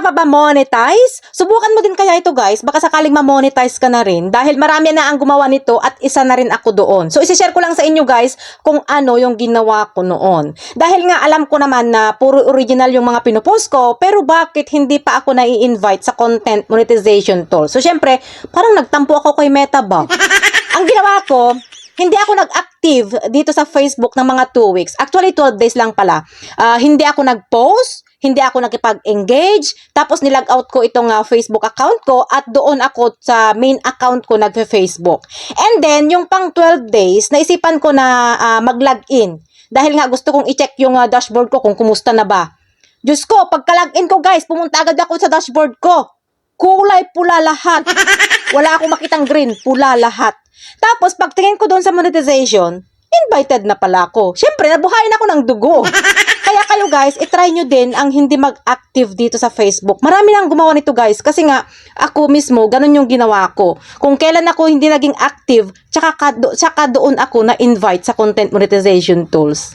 ka pa ba monetize? Subukan mo din kaya ito guys, baka sakaling ma-monetize ka na rin dahil marami na ang gumawa nito at isa na rin ako doon. So isi-share ko lang sa inyo guys kung ano yung ginawa ko noon. Dahil nga alam ko naman na puro original yung mga pinupost ko, pero bakit hindi pa ako nai-invite sa content monetization tool? So syempre, parang nagtampo ako kay Meta ba? Ang ginawa ko, hindi ako nag-active dito sa Facebook ng mga 2 weeks. Actually, 12 days lang pala. Hindi ako nag-post, hindi ako nakipag-engage, tapos nilag out ko itong Facebook account ko at doon ako sa main account ko nagfe-Facebook. And then, yung pang 12 days, naisipan ko na mag-login. Dahil nga gusto kong i-check yung dashboard ko kung kumusta na ba. Diyos ko, pagka-login ko guys, pumunta agad ako sa dashboard ko. Kulay pula lahat. Wala akong makitang green, pula lahat. Tapos, pagtingin ko doon sa monetization, invited na pala ako. Siyempre, nabuhayin ako ng dugo. Kaya kayo guys, itry nyo din ang hindi mag-active dito sa Facebook. Marami nang gumawa nito guys. Kasi nga, ako mismo, ganun yung ginawa ko. Kung kailan ako hindi naging active, tsaka doon ako na-invite sa content monetization tools.